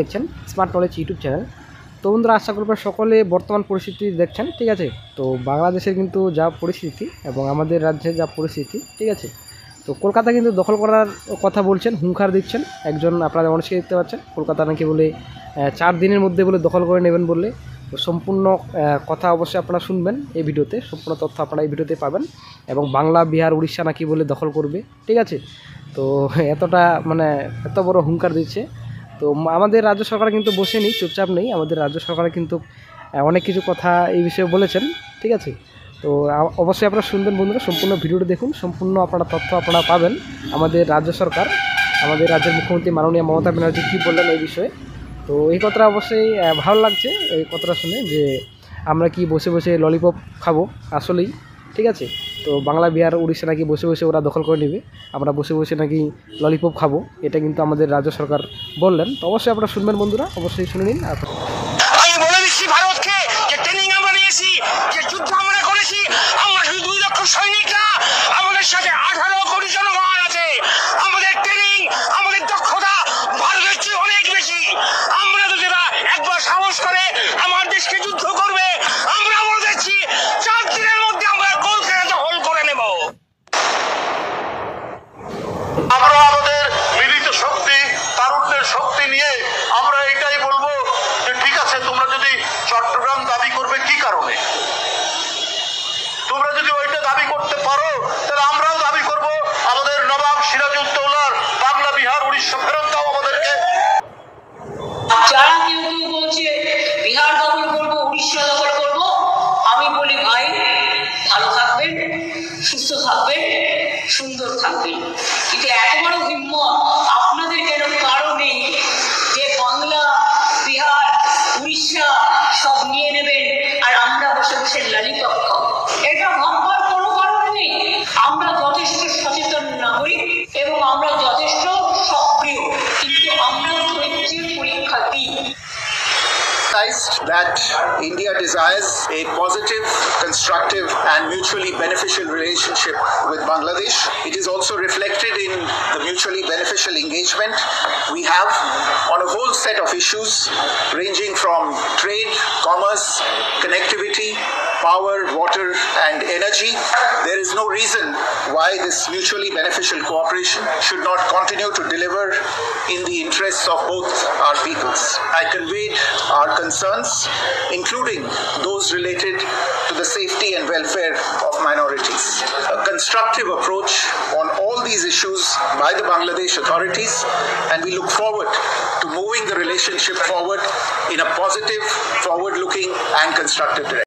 দেখছেন smart knowledge YouTube channel. তো বন্ধুরা, আশা করব সকলে বর্তমান পরিস্থিতি দেখছেন, ঠিক আছে। তো বাংলাদেশের কিন্তু যা পরিস্থিতি এবং আমাদের রাজ্যের যা পরিস্থিতি, ঠিক আছে। তো কলকাতা কিন্তু দখল করার কথা বলছেন, হুঙ্কার দিচ্ছেন একজন, আপনারা অনেকে দেখতে পাচ্ছেন। কলকাতা নাকি বলে 4 দিনের মধ্যে বলে দখল করে নেবেন বললে। তো সম্পূর্ণ কথা অবশ্যই আপনারা শুনবেন এই ভিডিওতে, সম্পূর্ণ তথ্য আপনারা এই ভিডিওতে পাবেন। এবং বাংলা, বিহার, উড়িষ্যা নাকি বলে দখল করবে, ঠিক আছে। তো এতটা এত বড় হুঙ্কার দিচ্ছে। তো আমাদের রাজ্য সরকার কিন্তু বসেনি, চুপচাপ নেই। আমাদের রাজ্য সরকার কিন্তু অনেক কিছু কথা এই বিষয়ে বলেছেন, ঠিক আছে। তো অবশ্যই আপনারা শুনবেন বন্ধুরা, সম্পূর্ণ ভিডিওটি দেখুন, সম্পূর্ণ আপনারা তথ্য আপনারা পাবেন। আমাদের রাজ্য সরকার, আমাদের রাজ্যের মুখ্যমন্ত্রী মাননীয় মমতা ব্যানার্জি কী বললেন এই বিষয়ে। তো এই কথাটা অবশ্যই ভালো লাগছে এই কথাটা শুনে, যে আমরা কি বসে বসে ললিপপ খাবো আসলেই, ঠিক আছে। তো বাংলা, বিহার, উড়িষ্যা নাকি বসে বসে ওরা দখল করে নেবে, আমরা বসে বসে নাকি ললিপপ খাবো, এটা কিন্তু আমাদের রাজ্য সরকার বললেন। তো অবশ্যই আপনারা শুনবেন বন্ধুরা, অবশ্যই শুনে নিন। আমি বলে দিচ্ছি ভারতকে, যে ট্রেনিং আমরা নিয়েছি, যে যুদ্ধ আমরা করেছি, আমরা শুধু 2 লক্ষ সৈনিক না, আমাদের সাথে 18 কোটি জনগণ আছে। আমাদের ট্রেনিং, আমাদের দক্ষতা ভারতের চেয়ে অনেক বেশি। আমরা যদি একবার সাহস করে আমার দেশকে যুদ্ধ করবে, আমরা বলে দিচ্ছি 4 দিনের মধ্যে আমরা কলকাতা দখল করে নেব। আমরা আমাদের মিলিত শক্তি, তারুণ্যের শক্তি নিয়ে আমরা এটাই বলবো যে ঠিক আছে, তোমরা যদি চট্টগ্রাম দাবি করবে কি কারণে, তোমরা যদি ওইটা দাবি করতে পারো, তাহলে আমরাও দাবি করব আমাদের নবাব সিরাজউদ্দৌলার বাংলা, বিহার, উড়িষ্যা ফেরত দাও আমাদেরকে। যারা কেউ কেউ বলছে বিহার দখল করবো, উড়িষ্যা দখল করবো, আমি বলি ভাই ভালো থাকবেন, সুস্থ থাকবেন, সুন্দর থাকবেন। কিন্তু এত বড় হিম্মত আপনাদের কেন কারো নেই যে বাংলা, বিহার, উড়িষ্যা সব নিয়ে নেবেন আর আমরা বসে বসে ললিপপ খাবো? এটা ভাববার কোনো কারণ নেই। আমরা যথেষ্ট সচেতন নাগরিক এবং আমরা যথেষ্ট সক্রিয়, কিন্তু আমরা ধৈর্যের পরীক্ষা দিই। That India desires a positive, constructive and mutually beneficial relationship with Bangladesh. It is also reflected in the mutually beneficial engagement we have on a whole set of issues ranging from trade, commerce, connectivity, power, water and energy. There is no reason why this mutually beneficial cooperation should not continue to deliver in the interests of both our peoples. I conveyed our concerns, including those related to the safety and welfare of minorities. A constructive approach on all these issues by the Bangladesh authorities, and we look forward to moving the relationship forward in a positive, forward-looking and constructive direction.